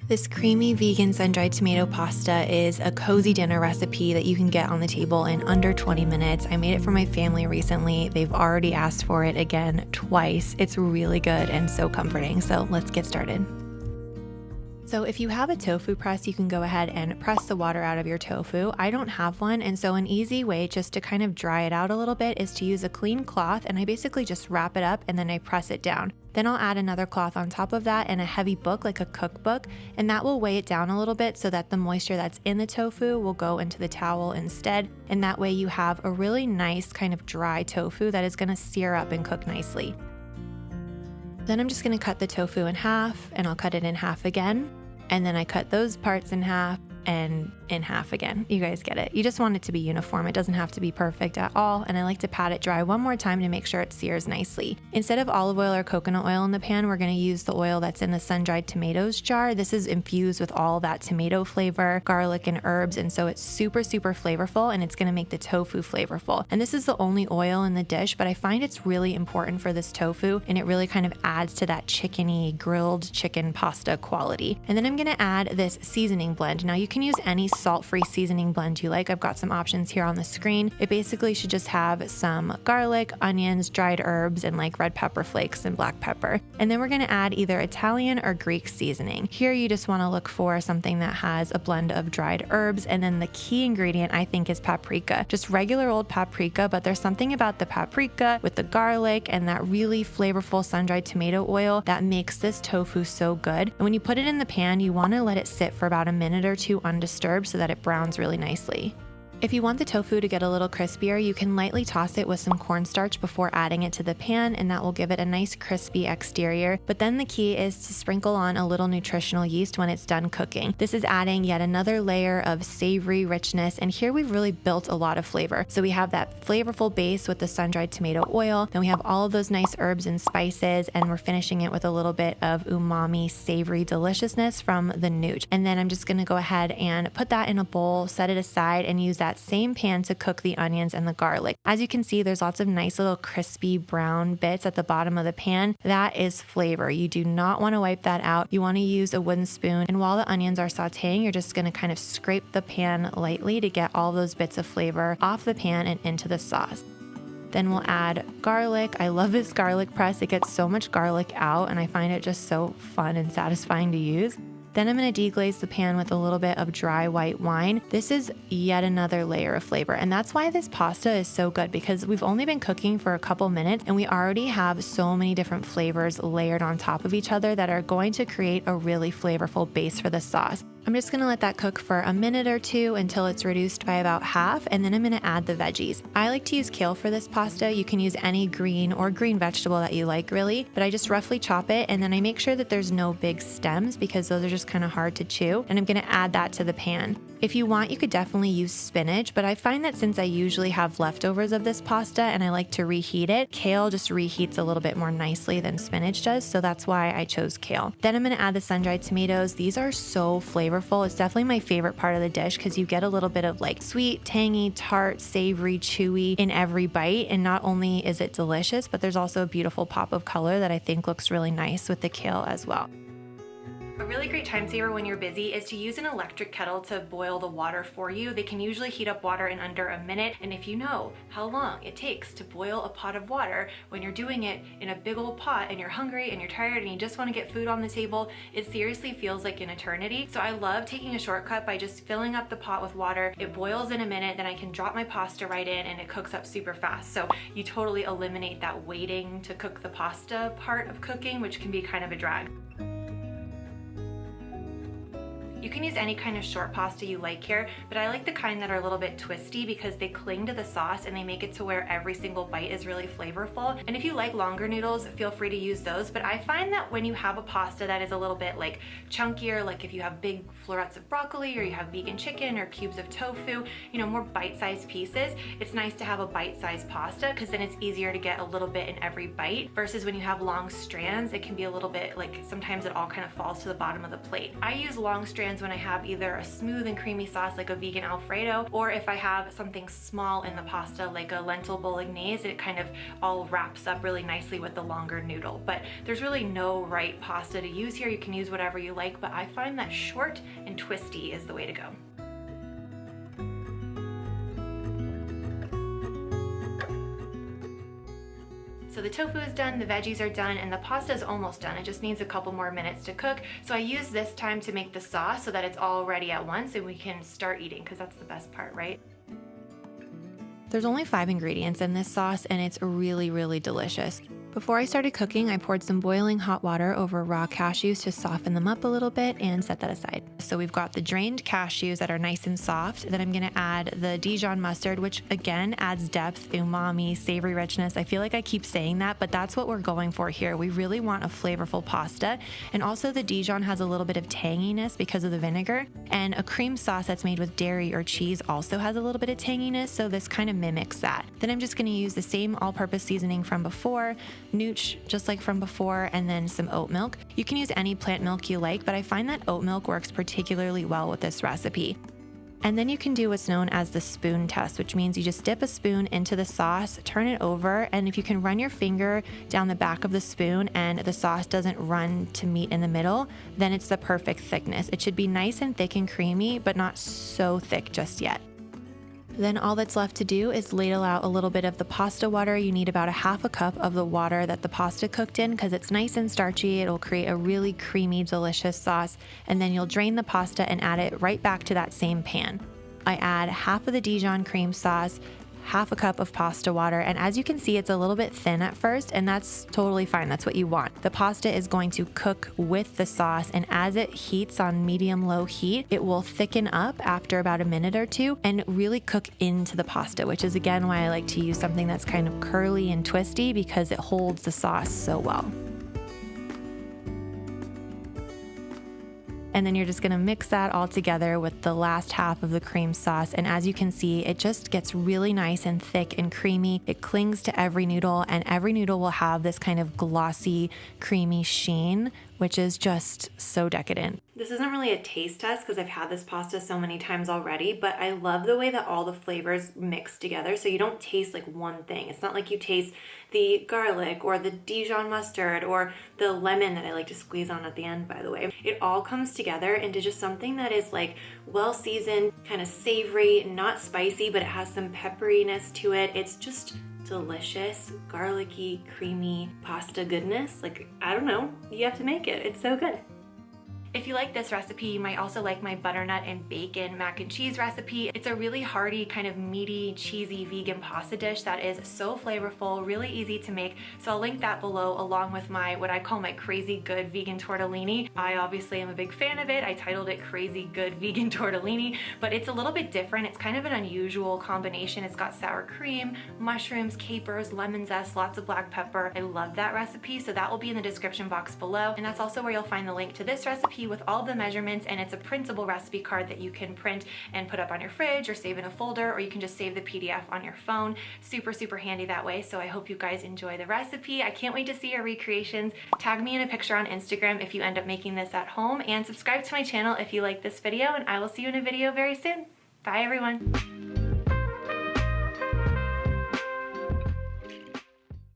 This creamy vegan sun-dried tomato pasta is a cozy dinner recipe that you can get on the table in under 20 minutes. I made it for my family recently. They've already asked for it again twice. It's really good and so comforting. So let's get started. So if you have a tofu press, you can go ahead and press the water out of your tofu. I don't have one, and so an easy way just to kind of dry it out a little bit is to use a clean cloth, and I basically just wrap it up and then I press it down. Then I'll add another cloth on top of that and a heavy book like a cookbook, and that will weigh it down a little bit so that the moisture that's in the tofu will go into the towel instead, and that way you have a really nice kind of dry tofu that is going to sear up and cook nicely. Then I'm just going to cut the tofu in half, and I'll cut it in half again. And then I cut those parts in half and in half again. You guys get it. You just want it to be uniform. It doesn't have to be perfect at all. And I like to pat it dry one more time to make sure it sears nicely. Instead of olive oil or coconut oil in the pan, we're going to use the oil that's in the sun-dried tomatoes jar. This is infused with all that tomato flavor, garlic, and herbs. And so it's super, super flavorful, and it's going to make the tofu flavorful. And this is the only oil in the dish, but I find it's really important for this tofu, and it really kind of adds to that chickeny, grilled chicken pasta quality. And then I'm going to add this seasoning blend. Now you can use any salt-free seasoning blend you like. I've got some options here on the screen. It basically should just have some garlic, onions, dried herbs, and like red pepper flakes and black pepper. And then we're going to add either Italian or Greek seasoning. Here you just want to look for something that has a blend of dried herbs, and then the key ingredient I think is paprika. Just regular old paprika, but there's something about the paprika with the garlic and that really flavorful sun-dried tomato oil that makes this tofu so good. And when you put it in the pan, you want to let it sit for about a minute or two undisturbed so that it browns really nicely. If you want the tofu to get a little crispier, you can lightly toss it with some cornstarch before adding it to the pan, and that will give it a nice crispy exterior. But then the key is to sprinkle on a little nutritional yeast when it's done cooking. This is adding yet another layer of savory richness, and here we've really built a lot of flavor. So we have that flavorful base with the sun-dried tomato oil, then we have all of those nice herbs and spices, and we're finishing it with a little bit of umami, savory deliciousness from the nooch. And then I'm just gonna go ahead and put that in a bowl, set it aside, and use that same pan to cook the onions and the garlic. As you can see, there's lots of nice little crispy brown bits at the bottom of the pan. That is flavor. You do not want to wipe that out. You want to use a wooden spoon, and while the onions are sauteing, you're just going to kind of scrape the pan lightly to get all those bits of flavor off the pan and into the sauce. Then we'll add garlic. I love this garlic press. It gets so much garlic out, and I find it just so fun and satisfying to use. Then I'm going to deglaze the pan with a little bit of dry white wine. This is yet another layer of flavor, and that's why this pasta is so good, because we've only been cooking for a couple minutes and we already have so many different flavors layered on top of each other that are going to create a really flavorful base for the sauce. I'm just going to let that cook for a minute or two until it's reduced by about half, and then I'm going to add the veggies. I like to use kale for this pasta. You can use any green or green vegetable that you like, really, but I just roughly chop it, and then I make sure that there's no big stems because those are just kind of hard to chew, and I'm going to add that to the pan. If you want, you could definitely use spinach, but I find that since I usually have leftovers of this pasta and I like to reheat it, kale just reheats a little bit more nicely than spinach does, so that's why I chose kale. Then I'm going to add the sun-dried tomatoes. These are so flavorful. It's definitely my favorite part of the dish because you get a little bit of like sweet, tangy, tart, savory, chewy in every bite, and not only is it delicious, but there's also a beautiful pop of color that I think looks really nice with the kale as well. A really great time saver when you're busy is to use an electric kettle to boil the water for you. They can usually heat up water in under a minute, and if you know how long it takes to boil a pot of water when you're doing it in a big old pot and you're hungry and you're tired and you just want to get food on the table, it seriously feels like an eternity. So I love taking a shortcut by just filling up the pot with water. It boils in a minute, then I can drop my pasta right in and it cooks up super fast. So you totally eliminate that waiting to cook the pasta part of cooking, which can be kind of a drag. You can use any kind of short pasta you like here, but I like the kind that are a little bit twisty because they cling to the sauce and they make it to where every single bite is really flavorful. And if you like longer noodles, feel free to use those. But I find that when you have a pasta that is a little bit like chunkier, like if you have big florets of broccoli or you have vegan chicken or cubes of tofu, you know, more bite-sized pieces, it's nice to have a bite-sized pasta because then it's easier to get a little bit in every bite versus when you have long strands, it can be a little bit like sometimes it all kind of falls to the bottom of the plate. I use long strands options when I have either a smooth and creamy sauce like a vegan Alfredo, or if I have something small in the pasta like a lentil bolognese, it kind of all wraps up really nicely with the longer noodle. But there's really no right pasta to use here. You can use whatever you like, but I find that short and twisty is the way to go. So the tofu is done, the veggies are done, and the pasta is almost done. It just needs a couple more minutes to cook. So I use this time to make the sauce so that it's all ready at once and we can start eating, because that's the best part, right? There's only 5 ingredients in this sauce, and it's really, really delicious. Before I started cooking, I poured some boiling hot water over raw cashews to soften them up a little bit and set that aside. So we've got the drained cashews that are nice and soft. Then I'm gonna add the Dijon mustard, which again adds depth, umami, savory richness. I feel like I keep saying that, but that's what we're going for here. We really want a flavorful pasta. And also the Dijon has a little bit of tanginess because of the vinegar. And a cream sauce that's made with dairy or cheese also has a little bit of tanginess, so this kind of mimics that. Then I'm just gonna use the same all-purpose seasoning from before, nooch just like from before, and then some oat milk. You can use any plant milk you like, but I find that oat milk works particularly well with this recipe. And then you can do what's known as the spoon test, which means you just dip a spoon into the sauce, turn it over, and if you can run your finger down the back of the spoon and the sauce doesn't run to meet in the middle, then it's the perfect thickness. It should be nice and thick and creamy, but not so thick just yet. Then all that's left to do is ladle out a little bit of the pasta water. You need about a half a cup of the water that the pasta cooked in because it's nice and starchy. It'll create a really creamy, delicious sauce. And then you'll drain the pasta and add it right back to that same pan. I add half of the Dijon cream sauce, half a cup of pasta water, and as you can see, it's a little bit thin at first, and that's totally fine. That's what you want. The pasta is going to cook with the sauce, and as it heats on medium-low heat, it will thicken up after about a minute or two and really cook into the pasta, which is again why I like to use something that's kind of curly and twisty, because it holds the sauce so well. And then you're just gonna mix that all together with the last half of the cream sauce. And as you can see, it just gets really nice and thick and creamy. It clings to every noodle, and every noodle will have this kind of glossy, creamy sheen, which is just so decadent. This isn't really a taste test because I've had this pasta so many times already, but I love the way that all the flavors mix together so you don't taste like one thing. It's not like you taste the garlic or the Dijon mustard or the lemon that I like to squeeze on at the end, by the way. It all comes together into just something that is like well seasoned, kind of savory, not spicy, but it has some pepperiness to it. It's just delicious, garlicky, creamy pasta goodness. Like, I don't know, you have to make it. It's so good. If you like this recipe, you might also like my butternut and bacon mac and cheese recipe. It's a really hearty, kind of meaty, cheesy vegan pasta dish that is so flavorful, really easy to make. So I'll link that below along with my, what I call my crazy good vegan tortellini. I obviously am a big fan of it. I titled it Crazy Good Vegan Tortellini, but it's a little bit different. It's kind of an unusual combination. It's got sour cream, mushrooms, capers, lemon zest, lots of black pepper. I love that recipe, so that will be in the description box below. And that's also where you'll find the link to this recipe with all the measurements, and it's a printable recipe card that you can print and put up on your fridge or save in a folder, or you can just save the PDF on your phone. Super, super handy that way. So I hope you guys enjoy the recipe. I can't wait to see your recreations. Tag me in a picture on Instagram if you end up making this at home, and subscribe to my channel if you like this video, and I will see you in a video very soon. Bye everyone.